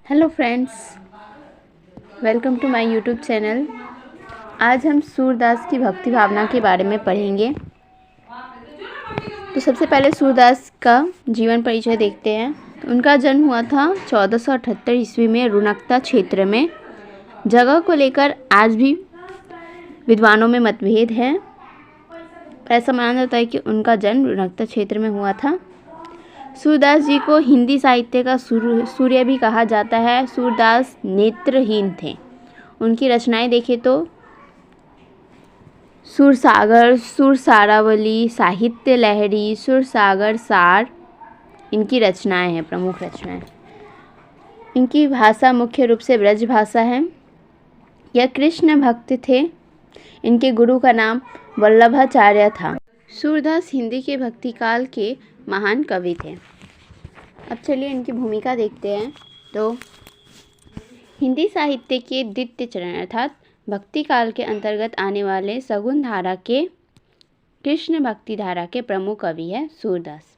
Hello friends, welcome to my YouTube channel. आज हम सूरदास की भक्ति भावना के बारे में पढ़ेंगे। तो सबसे पहले सूरदास का जीवन परिचय देखते हैं। तो उनका जन्म हुआ था 1478 ईस्वी में रुणकता क्षेत्र में। जगह को लेकर आज भी विद्वानों में मतभेद है। ऐसा माना जाता है कि उनका जन्म रुणकता क्षेत्र में हुआ था। सूरदास जी को हिंदी साहित्य का सूर्य भी कहा जाता है। सूरदास नेत्रहीन थे। उनकी रचनाएं देखें तो सुरसागर, सुरसारावली, साहित्य लहरी, सुरसागर सार इनकी रचनाएं हैं, प्रमुख रचनाएं। इनकी भाषा मुख्य रूप से ब्रज भाषा है। यह कृष्ण भक्त थे। इनके गुरु का नाम वल्लभाचार्य था। सूरदास हिंदी के भक्ति काल के महान कवि थे। अब चलिए इनकी भूमिका देखते हैं। तो हिंदी साहित्य के द्वितीय चरण अर्थात भक्ति काल के अंतर्गत आने वाले सगुन धारा के कृष्ण भक्ति धारा के प्रमुख कवि है सूरदास।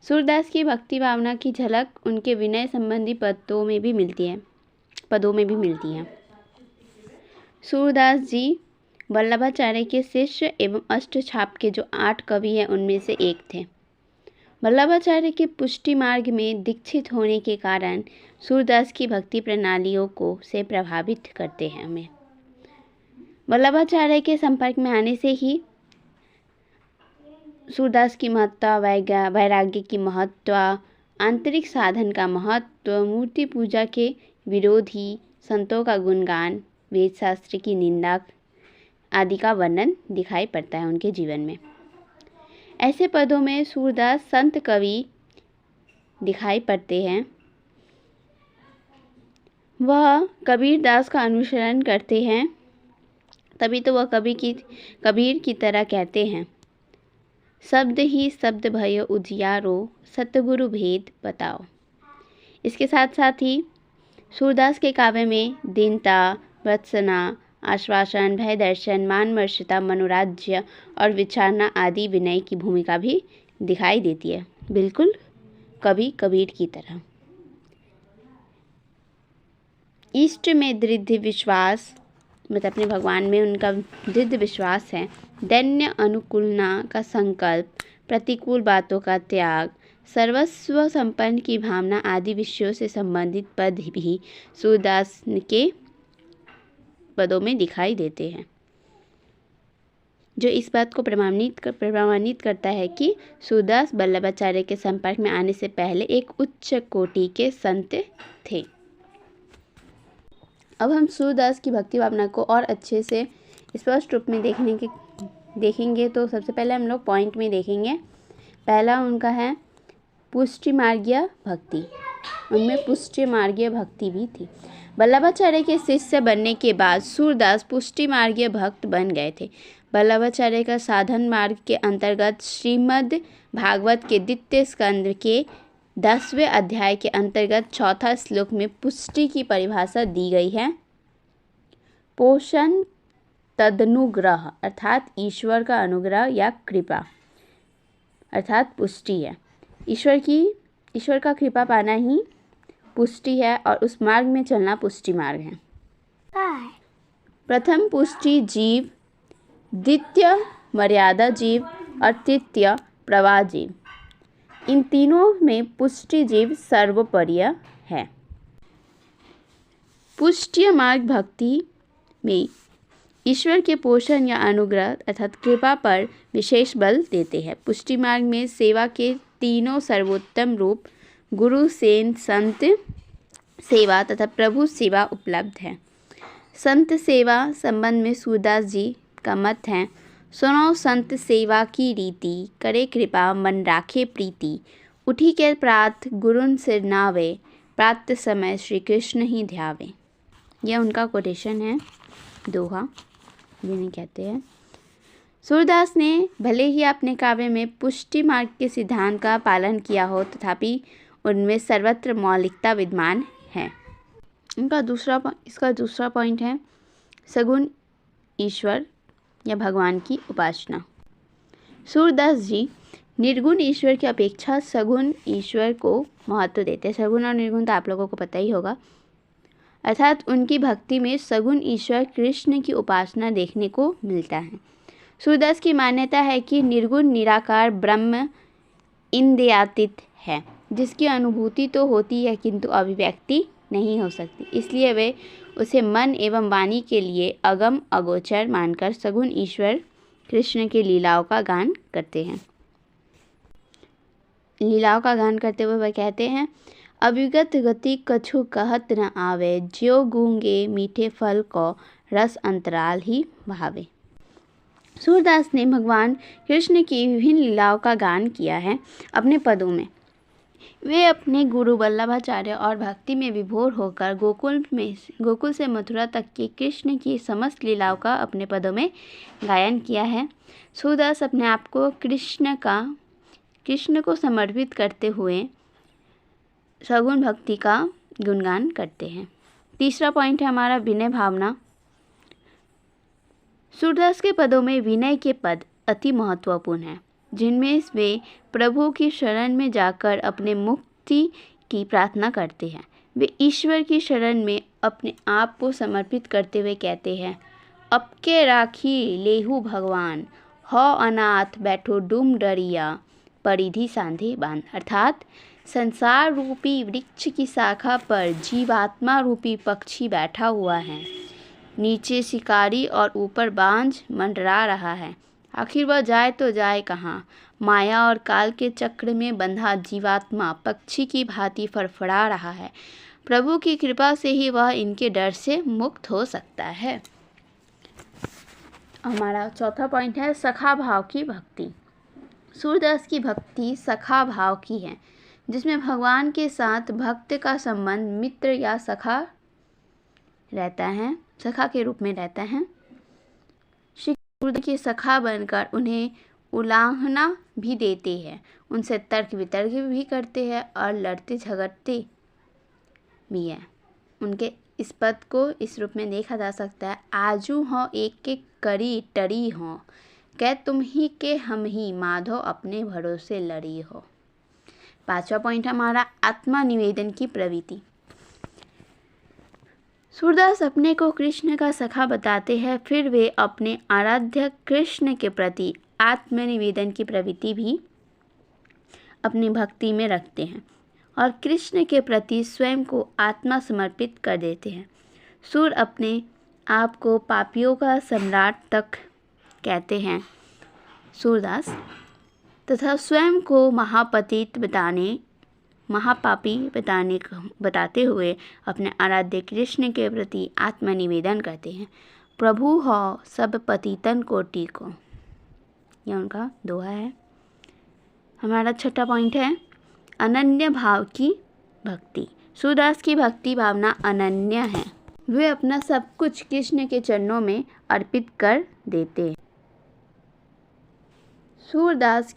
सूरदास की भक्ति भावना की झलक उनके विनय संबंधी पदों में भी मिलती है। सूरदास जी वल्लभाचार्य के शिष्य एवं अष्टछाप के जो 8 कवि हैं उनमें से एक थे। वल्लभाचार्य के पुष्टि मार्ग में दीक्षित होने के कारण सूरदास की भक्ति प्रणालियों को से प्रभावित करते हैं हमें। वल्लभाचार्य के संपर्क में आने से ही सूरदास की महत्ता, वैराग्य की महत्व, आंतरिक साधन का महत्व, मूर्ति पूजा के विरोधी संतों का गुणगान, वेद शास्त्र की निंदा आदि का वर्णन दिखाई पड़ता है उनके जीवन में। ऐसे पदों में सूरदास संत कवि दिखाई पड़ते हैं। वह कबीर दास का अनुसरण करते हैं, तभी तो वह कबीर की तरह कहते हैं, शब्द ही शब्द भयो उजियारो, सतगुरु भेद बताओ। इसके साथ साथ ही सूरदास के काव्य में दीनता, वत्सना, आश्वासन, भय दर्शन, मानमर्षता, मनोराज्य और विचारना आदि विनय की भूमिका भी दिखाई देती है, बिल्कुल कवि कबीर की तरह। इष्ट में दृढ़ विश्वास, मतलब अपने भगवान में उनका दृढ़ विश्वास है। दैन्य अनुकूलना का संकल्प, प्रतिकूल बातों का त्याग, सर्वस्व संपन्न की भावना आदि विषयों से संबंधित पद भी सूरदास के पदों में दिखाई देते हैं, जो इस बात को प्रमाणित करता है कि सूरदास वल्लभाचार्य के संपर्क में आने से पहले एक उच्च कोटि के संत थे। अब हम सूरदास की भक्ति भावना को और अच्छे से स्पष्ट रूप में देखेंगे तो सबसे पहले हम लोग पॉइंट में देखेंगे। पहला उनका है पुष्टि मार्गीय भक्ति। उनमें पुष्टि मार्गीय भक्ति भी थी। वल्लभाचार्य के शिष्य बनने के बाद सूरदास पुष्टि मार्गीय भक्त बन गए थे। वल्लभाचार्य का साधन मार्ग के अंतर्गत श्रीमद् भागवत के द्वितीय स्कंद के 10वें अध्याय के अंतर्गत 4था श्लोक में पुष्टि की परिभाषा दी गई है। पोषण तदनुग्रह अर्थात ईश्वर का अनुग्रह या कृपा अर्थात पुष्टि है। ईश्वर का कृपा पाना ही पुष्टि है और उस मार्ग में चलना पुष्टि मार्ग है। प्रथम पुष्टि जीव, द्वितीय मर्यादा जीव और तृतीय प्रवाह जीव। इन तीनों में पुष्टि जीव सर्वोपरि है। पुष्टि मार्ग भक्ति में ईश्वर के पोषण या अनुग्रह अर्थात कृपा पर विशेष बल देते हैं। पुष्टि मार्ग में सेवा के तीनों सर्वोत्तम रूप गुरु, सेन, संत सेवा तथा प्रभु सेवा उपलब्ध है। संत सेवा संबंध में सूरदास जी का मत है, सुनो संत सेवा की रीति, करे कृपा मन राखे प्रीति, उठी के प्रात गुरुन सिर नावे, प्रात समय श्री कृष्ण ही ध्यावे। यह उनका कोटेशन है, दोहा जिन्हें कहते हैं। सूरदास ने भले ही अपने काव्य में पुष्टि मार्ग के सिद्धांत का पालन किया हो, तथापि उनमें सर्वत्र मौलिकता विद्यमान है। इसका दूसरा पॉइंट है सगुण ईश्वर या भगवान की उपासना। सूरदास जी निर्गुण ईश्वर की अपेक्षा सगुण ईश्वर को महत्व देते हैं। सगुण और निर्गुण तो आप लोगों को पता ही होगा। अर्थात उनकी भक्ति में सगुण ईश्वर कृष्ण की उपासना देखने को मिलता है। सूरदास की मान्यता है कि निर्गुण निराकार ब्रह्म इंद्रियातीत है, जिसकी अनुभूति तो होती है किंतु अभिव्यक्ति नहीं हो सकती। इसलिए वे उसे मन एवं वाणी के लिए अगम अगोचर मानकर सगुण ईश्वर कृष्ण की लीलाओं का गान करते हैं। लीलाओं का गान करते हुए वह कहते हैं, अविगत गति कछु कहत न आवे, ज्यो गूंगे मीठे फल को रस अंतराल ही भावे। सूरदास ने भगवान कृष्ण की विभिन्न लीलाओं का गान किया है अपने पदों में। वे अपने गुरु वल्लभाचार्य और भक्ति में विभोर होकर गोकुल से मथुरा तक की कृष्ण की समस्त लीलाओं का अपने पदों में गायन किया है। सूरदास अपने आप को कृष्ण को समर्पित करते हुए सगुण भक्ति का गुणगान करते हैं। तीसरा पॉइंट है हमारा विनय भावना। सूरदास के पदों में विनय के पद अति महत्वपूर्ण हैं, जिनमें वे प्रभु की शरण में जाकर अपने मुक्ति की प्रार्थना करते हैं। वे ईश्वर की शरण में अपने आप को समर्पित करते हुए कहते हैं, अब के राखी लेहू भगवान, हो अनाथ बैठो डूम डरिया, परिधि सांधे बांध। अर्थात संसार रूपी वृक्ष की शाखा पर जीवात्मा रूपी पक्षी बैठा हुआ है, नीचे शिकारी और ऊपर बांझ मंडरा रहा है। आखिर वह जाए तो जाए कहाँ? माया और काल के चक्र में बंधा जीवात्मा पक्षी की भांति फड़फड़ा रहा है। प्रभु की कृपा से ही वह इनके डर से मुक्त हो सकता है। हमारा चौथा पॉइंट है सखा भाव की भक्ति। सूरदास की भक्ति सखा भाव की है, जिसमें भगवान के साथ भक्त का संबंध मित्र या सखा के रूप में रहता है। श्री गुरु के सखा बनकर उन्हें उलाहना भी देते हैं, उनसे तर्क वितर्क भी करते हैं और लड़ते झगड़ते भी हैं। उनके इस पद को इस रूप में देखा जा सकता है, आजू हो एक के करी टरी हो, कह तुम ही के हम ही माधो अपने भरोसे लड़ी हो। पांचवा पॉइंट हमारा आत्मा निवेदन की प्रवृत्ति। सूरदास अपने को कृष्ण का सखा बताते हैं, फिर वे अपने आराध्य कृष्ण के प्रति आत्मनिवेदन की प्रवृत्ति भी अपनी भक्ति में रखते हैं और कृष्ण के प्रति स्वयं को आत्मा समर्पित कर देते हैं। सूर अपने आप को पापियों का सम्राट तक कहते हैं सूरदास, तथा स्वयं को महापापी बताते हुए अपने आराध्य कृष्ण के प्रति आत्मनिवेदन करते हैं। प्रभु हो सब पतितन कोटि को, यह उनका दोहा है। हमारा छठा पॉइंट है अनन्य भाव की भक्ति। सूरदास की भक्ति भावना अनन्य है, वे अपना सब कुछ कृष्ण के चरणों में अर्पित कर देते हैं। सूरदास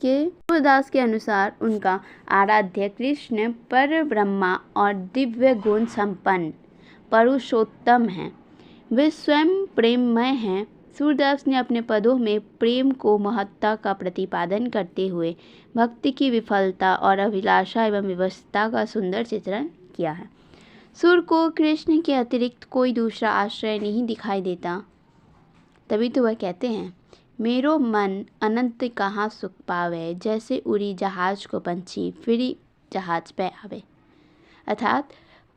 के अनुसार उनका आराध्य कृष्ण पर ब्रह्मा और दिव्य गुण संपन्न पुरुषोत्तम हैं, वे स्वयं प्रेममय हैं। सूरदास ने अपने पदों में प्रेम को महत्ता का प्रतिपादन करते हुए भक्ति की विफलता और अभिलाषा एवं व्यवस्था का सुंदर चित्रण किया है। सूर को कृष्ण के अतिरिक्त कोई दूसरा आश्रय नहीं दिखाई देता, तभी तो वह कहते हैं, मेरो मन अनंत कहाँ सुख पावे, जैसे उड़ी जहाज को पंछी फिरी जहाज पे आवे। अर्थात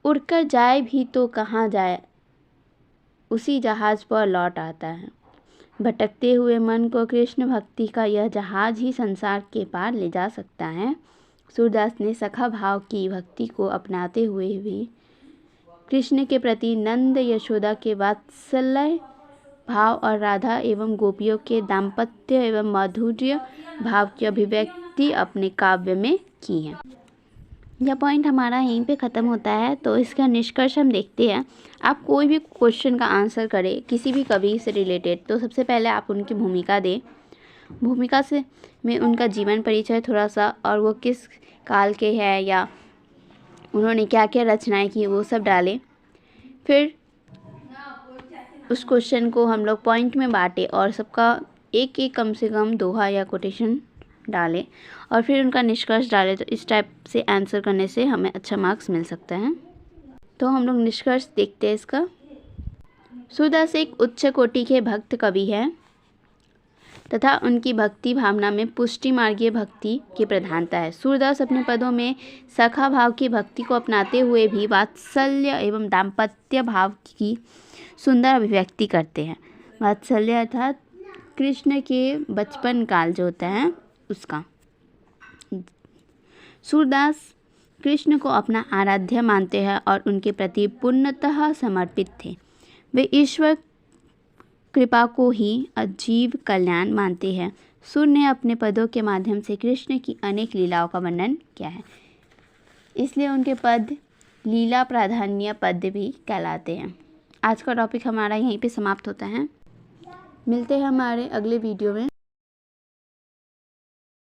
उड़कर जाए भी तो कहाँ जाए, उसी जहाज पर लौट आता है। भटकते हुए मन को कृष्ण भक्ति का यह जहाज ही संसार के पार ले जा सकता है। सूरदास ने सखा भाव की भक्ति को अपनाते हुए भी कृष्ण के प्रति नंद यशोदा के वात्सल्य भाव और राधा एवं गोपियों के दाम्पत्य एवं माधुर्य भाव की अभिव्यक्ति अपने काव्य में की है। यह पॉइंट हमारा यहीं पे ख़त्म होता है। तो इसका निष्कर्ष हम देखते हैं। आप कोई भी क्वेश्चन का आंसर करें किसी भी कवि से रिलेटेड, तो सबसे पहले आप उनकी भूमिका दें। भूमिका से में उनका जीवन परिचय थोड़ा सा, और वो किस काल के हैं या उन्होंने क्या क्या रचनाएं की, वो सब डालें। फिर उस क्वेश्चन को हम लोग पॉइंट में बांटें और सबका एक एक कम से कम दोहा या कोटेशन डालें, और फिर उनका निष्कर्ष डालें। तो इस टाइप से आंसर करने से हमें अच्छा मार्क्स मिल सकता है। तो हम लोग निष्कर्ष देखते हैं इसका। सूरदास एक उच्च कोटि के भक्त कवि हैं तथा उनकी भक्ति भावना में पुष्टि मार्गीय भक्ति की प्रधानता है। सूरदास अपने पदों में सखा भाव की भक्ति को अपनाते हुए भी वात्सल्य एवं दाम्पत्य भाव की सुंदर अभिव्यक्ति करते हैं। वात्सल्य अर्थात कृष्ण के बचपन काल जो होता है उसका। सूरदास कृष्ण को अपना आराध्य मानते हैं और उनके प्रति पूर्णतः समर्पित थे। वे ईश्वर कृपा को ही अजीब कल्याण मानते हैं। सूर ने अपने पदों के माध्यम से कृष्ण की अनेक लीलाओं का वर्णन किया है, इसलिए उनके पद लीला प्राधान्य पद भी कहलाते हैं। आज का टॉपिक हमारा यहीं पे समाप्त होता है। मिलते हैं हमारे अगले वीडियो में।